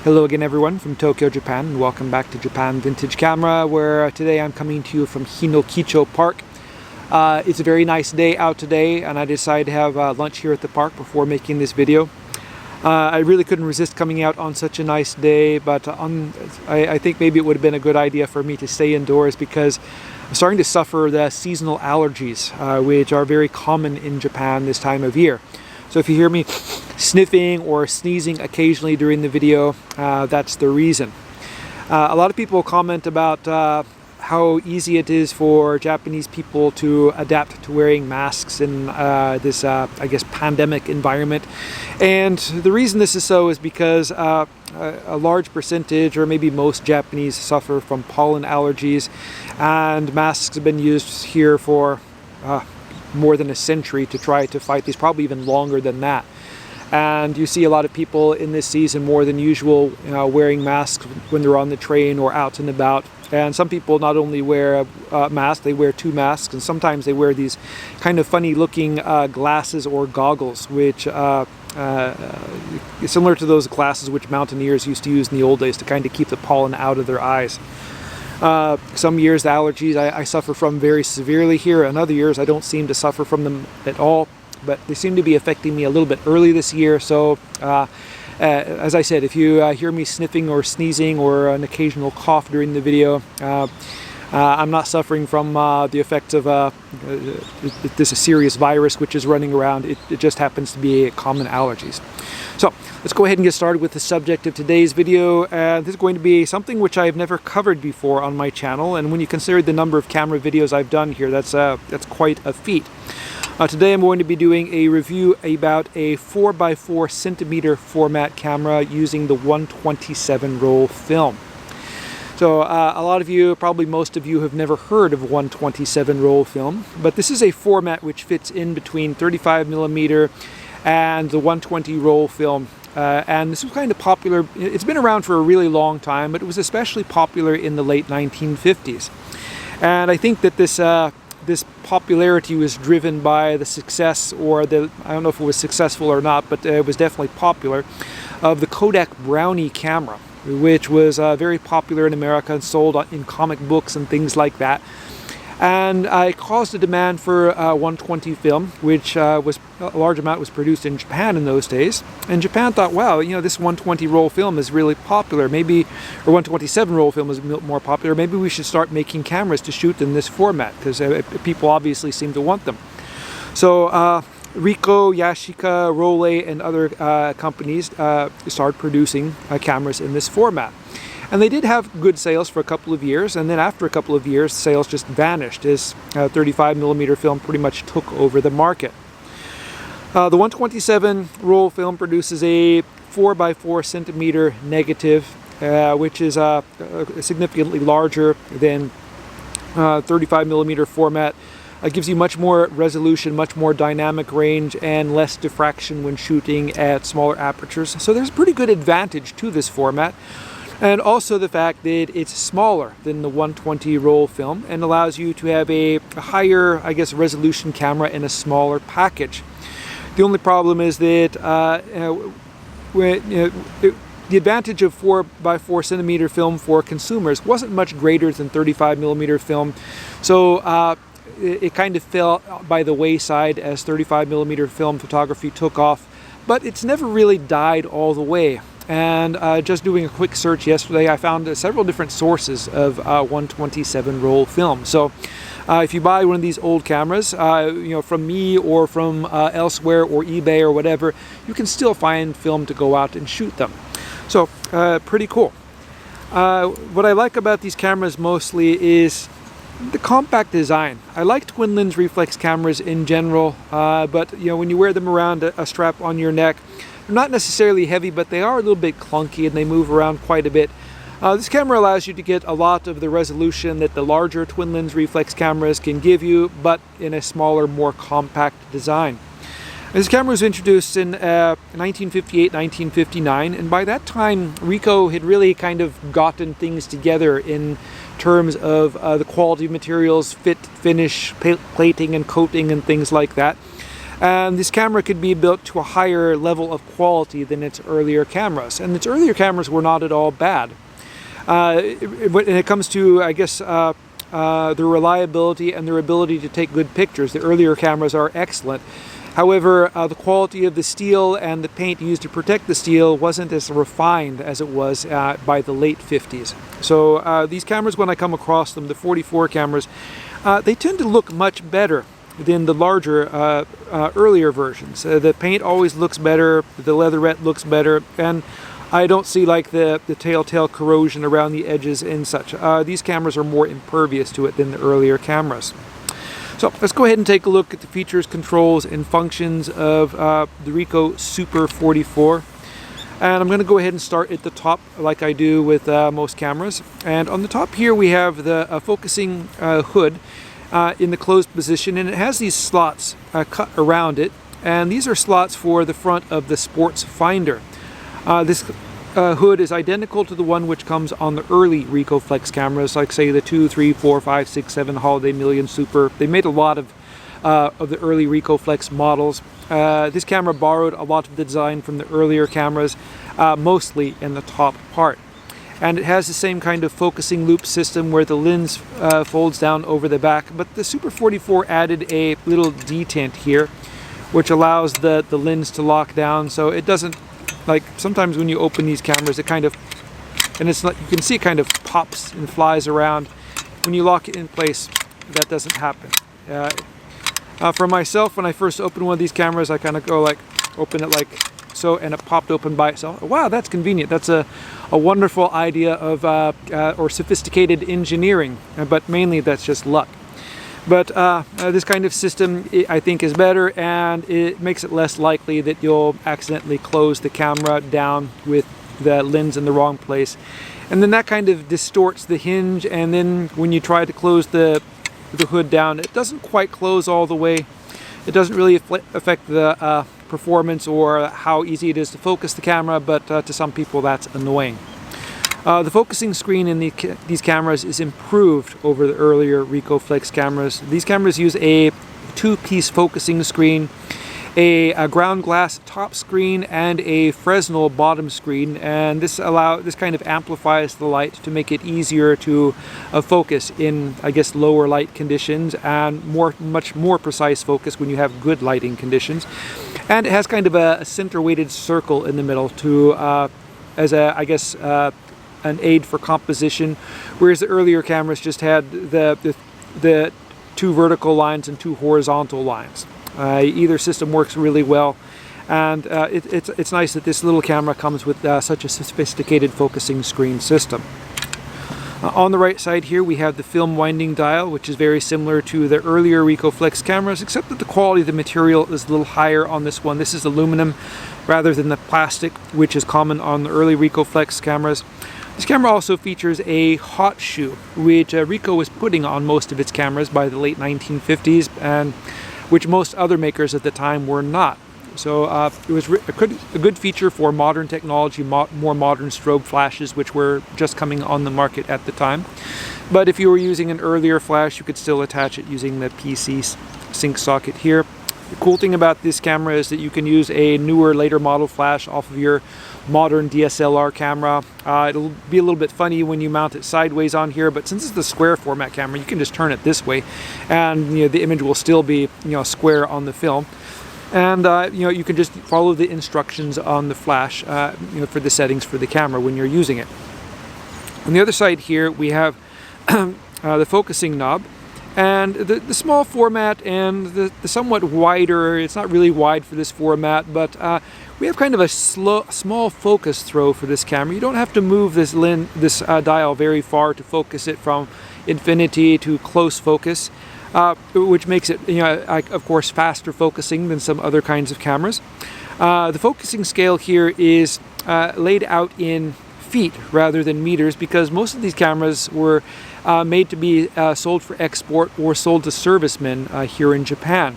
Hello again everyone from Tokyo, Japan, and welcome back to Japan Vintage Camera, where today I'm coming to you from Hinokicho Park. It's a very nice day out today, and I decided to have lunch here at the park before making this video. I really couldn't resist coming out on such a nice day, but I think maybe it would have been a good idea for me to stay indoors because I'm starting to suffer the seasonal allergies, which are very common in Japan this time of year. So if you hear me sniffing or sneezing occasionally during the video, that's the reason. A lot of people comment about how easy it is for Japanese people to adapt to wearing masks in this, I guess, pandemic environment. And the reason this is so is because a large percentage, or maybe most Japanese, suffer from pollen allergies, and masks have been used here for more than a century to try to fight these, probably even longer than that. And you see a lot of people in this season more than usual wearing masks when they're on the train or out and about. And some people not only wear a mask, they wear two masks, and sometimes they wear these kind of funny looking glasses or goggles, which is similar to those glasses which mountaineers used to use in the old days to kind of keep the pollen out of their eyes. Some years the allergies I suffer from very severely here, and other years I don't seem to suffer from them at all, but they seem to be affecting me a little bit early this year. So as I said, if you hear me sniffing or sneezing or an occasional cough during the video, I'm not suffering from the effects of this serious virus which is running around. It just happens to be common allergies. So let's go ahead and get started with the subject of today's video. This is going to be something which I've never covered before on my channel, and when you consider the number of camera videos I've done here, that's quite a feat. Today I'm going to be doing a review about a 4x4 centimeter format camera using the 127 roll film. So a lot of you, probably most of you, have never heard of 127 roll film, but this is a format which fits in between 35mm and the 120 roll film. And this was kind of popular. It's been around for a really long time, but it was especially popular in the late 1950s. And I think that this popularity was driven by the success, or I don't know if it was successful or not, but it was definitely popular, of the Kodak Brownie camera, which was very popular in America and sold in comic books and things like that. And it caused a demand for 120 film, which was a large amount was produced in Japan in those days. And Japan thought, wow, this 120 roll film is really popular. Maybe, or 127 roll film is more popular. Maybe we should start making cameras to shoot in this format, because people obviously seem to want them. So Ricoh, Yashica, Rollei, and other companies started producing cameras in this format. And they did have good sales for a couple of years, and then after a couple of years, sales just vanished as 35mm film pretty much took over the market. The 127 roll film produces a 4x4 centimeter negative, which is significantly larger than 35mm format. It gives you much more resolution, much more dynamic range, and less diffraction when shooting at smaller apertures. So there's a pretty good advantage to this format. And also the fact that it's smaller than the 120 roll film and allows you to have a higher, I guess, resolution camera in a smaller package. The only problem is that the advantage of 4x4 centimeter film for consumers wasn't much greater than 35mm film. So it kind of fell by the wayside as 35mm film photography took off, but it's never really died all the way. And just doing a quick search yesterday, I found several different sources of 127 roll film. So if you buy one of these old cameras, from me or from elsewhere or eBay or whatever, you can still find film to go out and shoot them. So pretty cool. What I like about these cameras mostly is the compact design. I like twin lens reflex cameras in general, but when you wear them around a strap on your neck, they're not necessarily heavy, but they are a little bit clunky and they move around quite a bit. This camera allows you to get a lot of the resolution that the larger twin lens reflex cameras can give you, but in a smaller, more compact design. This camera was introduced in 1958, 1959, and by that time Ricoh had really kind of gotten things together in terms of the quality of materials, fit, finish, plating and coating and things like that. And this camera could be built to a higher level of quality than its earlier cameras. And its earlier cameras were not at all bad. When it comes to, I guess, their reliability and their ability to take good pictures, the earlier cameras are excellent. However, the quality of the steel and the paint used to protect the steel wasn't as refined as it was by the late 50s. So these cameras, when I come across them, the 44 cameras, they tend to look much better than the larger, earlier versions. The paint always looks better, the leatherette looks better, and I don't see like the telltale corrosion around the edges and such. These cameras are more impervious to it than the earlier cameras. So let's go ahead and take a look at the features, controls, and functions of the Ricoh Super 44. And I'm going to go ahead and start at the top like I do with most cameras. And on the top here we have the focusing hood in the closed position, and it has these slots cut around it. And these are slots for the front of the sports finder. This hood is identical to the one which comes on the early Ricoh Flex cameras, like say the 2, 3, 4, 5, 6, 7 Holiday Million Super. They made a lot of the early Ricoh Flex models. This camera borrowed a lot of the design from the earlier cameras, mostly in the top part. And it has the same kind of focusing loop system where the lens folds down over the back, but the Super 44 added a little detent here, which allows the lens to lock down, so it doesn't, like sometimes when you open these cameras, it kind of, and it's not, you can see it kind of pops and flies around. When you lock it in place, that doesn't happen. For myself, when I first opened one of these cameras, I kind of go like, open it like so, and it popped open by itself. Wow, that's convenient. That's a wonderful idea of, or sophisticated engineering, but mainly that's just luck. But this kind of system, I think, is better, and it makes it less likely that you'll accidentally close the camera down with the lens in the wrong place. And then that kind of distorts the hinge, and then when you try to close the hood down, it doesn't quite close all the way. It doesn't really affect the performance or how easy it is to focus the camera, but to some people that's annoying. The focusing screen in these cameras is improved over the earlier Ricoh Flex cameras. These cameras use a two-piece focusing screen, a ground glass top screen, and a Fresnel bottom screen, and this kind of amplifies the light to make it easier to focus in, I guess, lower light conditions, and much more precise focus when you have good lighting conditions. And it has kind of a center-weighted circle in the middle to as a, I guess, an aid for composition, whereas the earlier cameras just had the two vertical lines and two horizontal lines. Either system works really well, and it's nice that this little camera comes with such a sophisticated focusing screen system. On the right side here we have the film winding dial, which is very similar to the earlier Ricoh Flex cameras, except that the quality of the material is a little higher on this one. This is aluminum rather than the plastic, which is common on the early Ricoh Flex cameras. This camera also features a hot shoe, which Ricoh was putting on most of its cameras by the late 1950s, and which most other makers at the time were not. So it was a good feature for modern technology, more modern strobe flashes, which were just coming on the market at the time. But if you were using an earlier flash, you could still attach it using the PC sync socket here. The cool thing about this camera is that you can use a newer, later model flash off of your modern DSLR camera. It'll be a little bit funny when you mount it sideways on here, but since it's the square format camera, you can just turn it this way, and the image will still be square on the film. And you can just follow the instructions on the flash, for the settings for the camera when you're using it. On the other side here, we have the focusing knob. And the small format and the somewhat wider, it's not really wide for this format, but we have kind of a small focus throw for this camera. You don't have to move this dial very far to focus it from infinity to close focus, which makes it, of course, faster focusing than some other kinds of cameras. The focusing scale here is laid out in feet rather than meters, because most of these cameras were made to be sold for export or sold to servicemen here in Japan.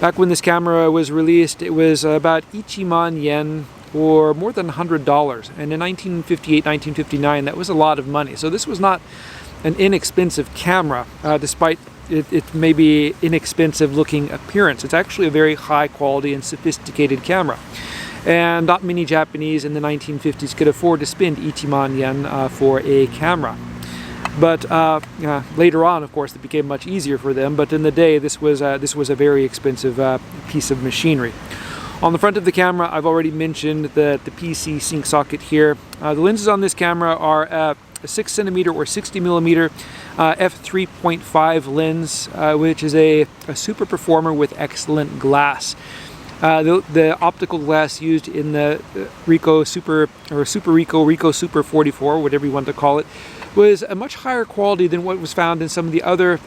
Back when this camera was released, it was about Ichiman yen, or more than $100. And in 1958, 1959, that was a lot of money. So this was not an inexpensive camera, despite it may be inexpensive looking appearance. It's actually a very high quality and sophisticated camera. And not many Japanese in the 1950s could afford to spend 1 man yen for a camera. But later on, of course, it became much easier for them. But in the day, this was a very expensive piece of machinery. On the front of the camera, I've already mentioned the PC sync socket here. The lenses on this camera are a 6cm or 60mm f3.5 lens, which is a super performer with excellent glass. The optical glass used in the Ricoh Super Ricoh 44, whatever you want to call it, was a much higher quality than what was found in some of the other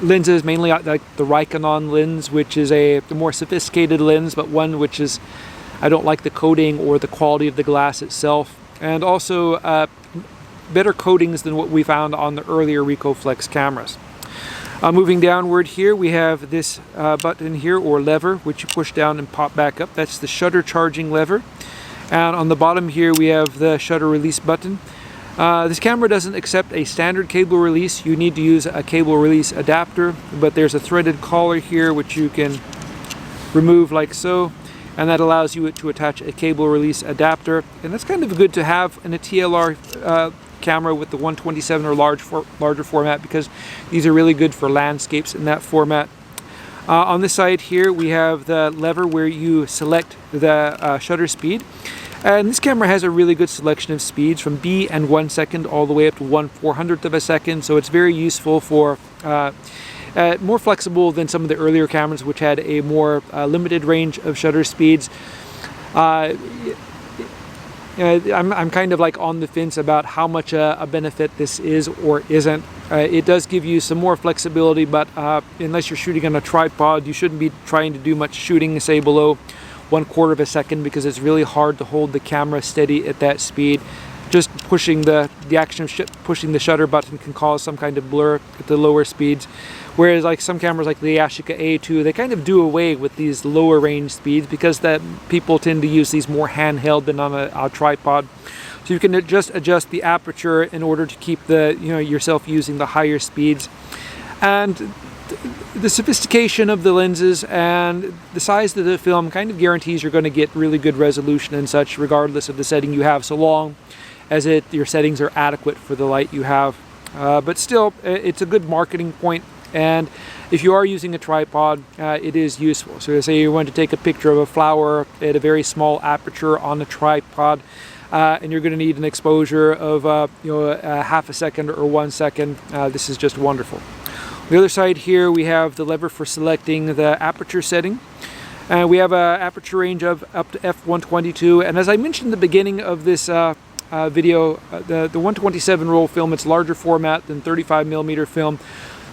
lenses, mainly like the Ricoh lens, which is a more sophisticated lens, but one which is, I don't like the coating or the quality of the glass itself, and also better coatings than what we found on the earlier Ricoh Flex cameras. Moving downward here, we have this button here, or lever, which you push down and pop back up. That's the shutter charging lever. And on the bottom here, we have the shutter release button. This camera doesn't accept a standard cable release. You need to use a cable release adapter, but there's a threaded collar here which you can remove like so, and that allows you to attach a cable release adapter. And that's kind of good to have in a TLR camera with the 127 or larger format, because these are really good for landscapes in that format. On this side here, we have the lever where you select the shutter speed. And this camera has a really good selection of speeds from B and 1 second all the way up to 1/400th of a second. So it's very useful for, more flexible than some of the earlier cameras which had a more limited range of shutter speeds. I'm kind of like on the fence about how much a benefit this is or isn't. It does give you some more flexibility, but unless you're shooting on a tripod, you shouldn't be trying to do much shooting, say below 1/4 of a second, because it's really hard to hold the camera steady at that speed. Just pushing the action of pushing the shutter button can cause some kind of blur at the lower speeds. Whereas like some cameras like the Yashica A2, they kind of do away with these lower range speeds because that people tend to use these more handheld than on a tripod. So you can just adjust the aperture in order to keep yourself using the higher speeds. And the sophistication of the lenses and the size of the film kind of guarantees you're going to get really good resolution and such, regardless of the setting you have, so long as your settings are adequate for the light you have. But still, it's a good marketing point, and if you are using a tripod, it is useful. So say you want to take a picture of a flower at a very small aperture on a tripod, and you're going to need an exposure of a half a second or 1 second. This is just wonderful. On the other side here, we have the lever for selecting the aperture setting. We have an aperture range of up to f1.22, and as I mentioned at the beginning of this video, the 127 roll film, it's larger format than 35mm film,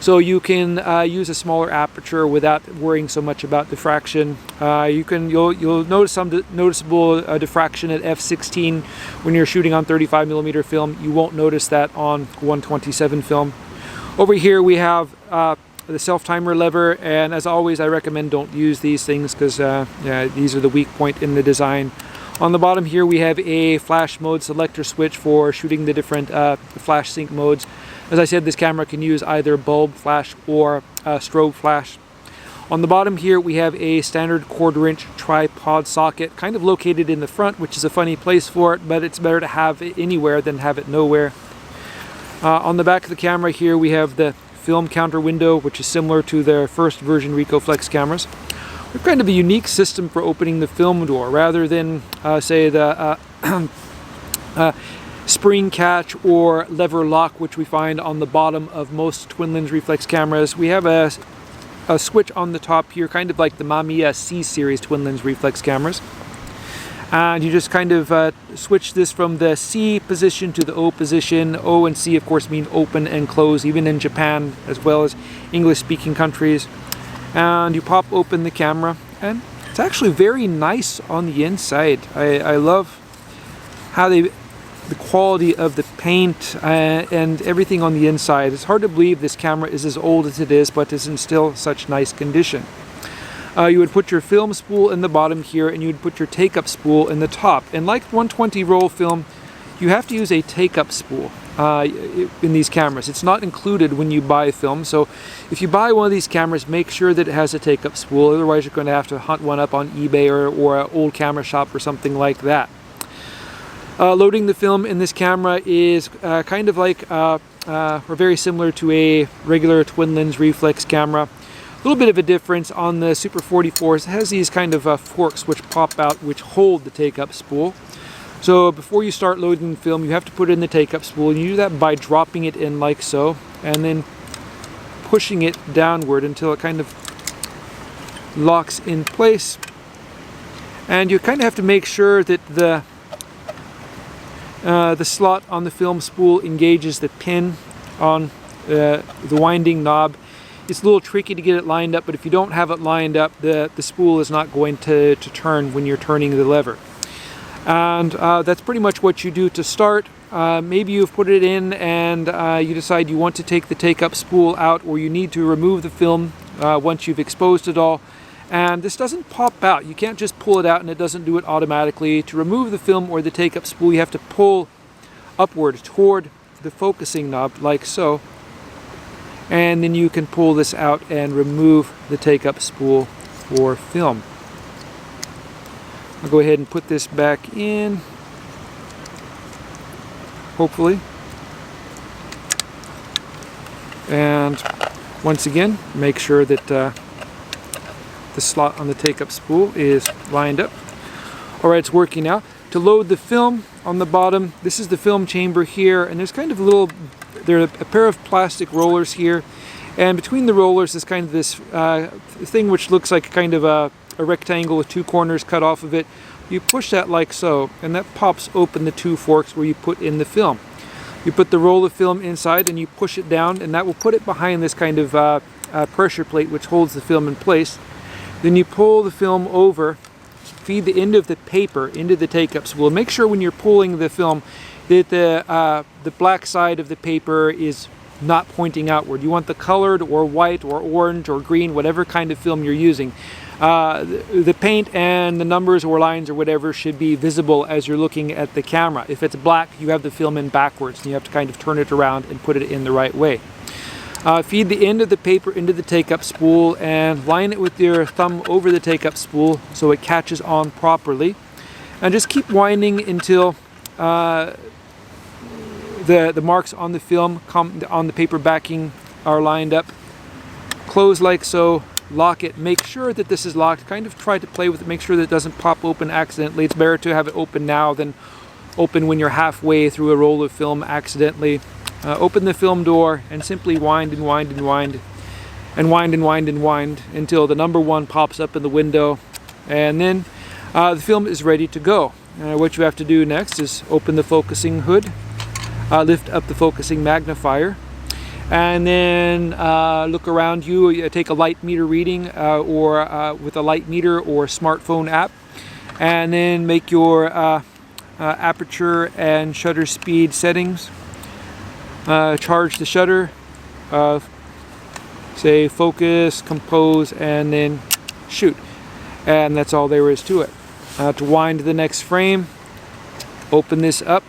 so you can use a smaller aperture without worrying so much about diffraction. You'll notice some noticeable diffraction at f16 when you're shooting on 35mm film. You won't notice that on 127 film. Over here we have the self-timer lever, and as always I recommend don't use these things because these are the weak point in the design. On the bottom here we have a flash mode selector switch for shooting the different flash sync modes. As I said, this camera can use either bulb flash or strobe flash. On the bottom here we have a standard 1/4" tripod socket, kind of located in the front, which is a funny place for it, but it's better to have it anywhere than have it nowhere. On the back of the camera here we have the film counter window, which is similar to their first version Ricoh Flex cameras. We have kind of a unique system for opening the film door. Rather than say the spring catch or lever lock, which we find on the bottom of most twin lens reflex cameras, we have a switch on the top here, kind of like the Mamiya C series twin lens reflex cameras. And you just kind of switch this from the C position to the O position. O and C of course mean open and close, even in Japan as well as English speaking countries. And you pop open the camera, and it's actually very nice on the inside. I love how the quality of the paint and everything on the inside. It's hard to believe this camera is as old as it is, but is in still such nice condition. You would put your film spool in the bottom here, and you would put your take-up spool in the top. And like 120 roll film, you have to use a take-up spool. in these cameras. It's not included when you buy film, so if you buy one of these cameras, make sure that it has a take-up spool. Otherwise you're going to have to hunt one up on eBay or an old camera shop or something like that. Loading the film in this camera is kind of like or very similar to a regular twin lens reflex camera. A little bit of a difference on the Super 44s. It has these kind of forks which pop out, which hold the take-up spool. So before you start loading the film, you have to put in the take-up spool, and you do that by dropping it in like so, and then pushing it downward until it kind of locks in place. And you kind of have to make sure that the slot on the film spool engages the pin on the winding knob. It's a little tricky to get it lined up, but if you don't have it lined up, the spool is not going to turn when you're turning the lever. And that's pretty much what you do to start. Maybe you've put it in and you decide you want to take the take-up spool out, or you need to remove the film once you've exposed it all. And this doesn't pop out. You can't just pull it out and it doesn't do it automatically. To remove the film or the take-up spool, you have to pull upward toward the focusing knob like so. And then you can pull this out and remove the take-up spool for film. I'll go ahead and put this back in, hopefully. And once again, make sure that the slot on the take-up spool is lined up. Alright, it's working now. To load the film on the bottom, this is the film chamber here, and there's kind of there are a pair of plastic rollers here, and between the rollers is kind of this thing which looks like kind of a rectangle with two corners cut off of it. You push that like so, and that pops open the two forks where you put in the film. You put the roll of film inside and you push it down, and that will put it behind this kind of pressure plate which holds the film in place. Then you pull the film over, feed the end of the paper into the take-up spool. Make sure when you're pulling the film that the black side of the paper is not pointing outward. You want the colored or white or orange or green, whatever kind of film you're using. The paint and the numbers or lines or whatever should be visible as you're looking at the camera. If it's black, you have the film in backwards, and you have to kind of turn it around and put it in the right way. Feed the end of the paper into the take-up spool and line it with your thumb over the take-up spool so it catches on properly. And just keep winding until the marks on the film on the paper backing are lined up. Close like so, lock it, make sure that this is locked, kind of try to play with it, make sure that it doesn't pop open accidentally. It's better to have it open now than open when you're halfway through a roll of film accidentally. Open the film door and simply wind and wind and wind and wind and wind and wind until the number 1 pops up in the window, and then the film is ready to go. What you have to do next is open the focusing hood, lift up the focusing magnifier, and then look around you. Take a light meter reading or with a light meter or smartphone app, and then make your aperture and shutter speed settings. Charge the shutter, say focus, compose, and then shoot. And that's all there is to it. To wind the next frame, open this up,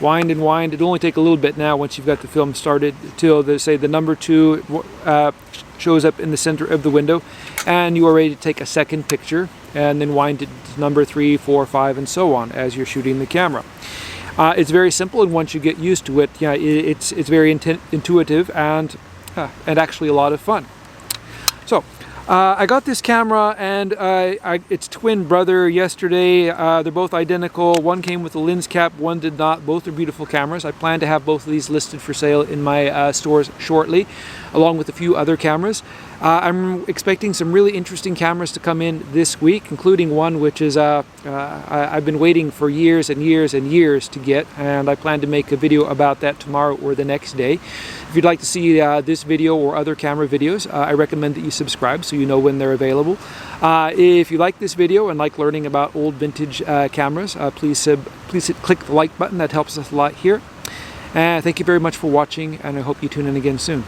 wind and wind. It'll only take a little bit now once you've got the film started till the number 2 shows up in the center of the window, and you are ready to take a second picture, and then wind it to number 3, 4, 5, and so on as you're shooting the camera. It's very simple, and once you get used to it, yeah, it's very intuitive and actually a lot of fun. So I got this camera and its twin brother yesterday. They're both identical. One came with a lens cap, one did not. Both are beautiful cameras. I plan to have both of these listed for sale in my stores shortly, along with a few other cameras. I'm expecting some really interesting cameras to come in this week, including one which is I've been waiting for years and years and years to get, and I plan to make a video about that tomorrow or the next day. If you'd like to see this video or other camera videos, I recommend that you subscribe so you know when they're available. If you like this video and like learning about old vintage cameras, please click the like button. That helps us a lot here. Thank you very much for watching, and I hope you tune in again soon.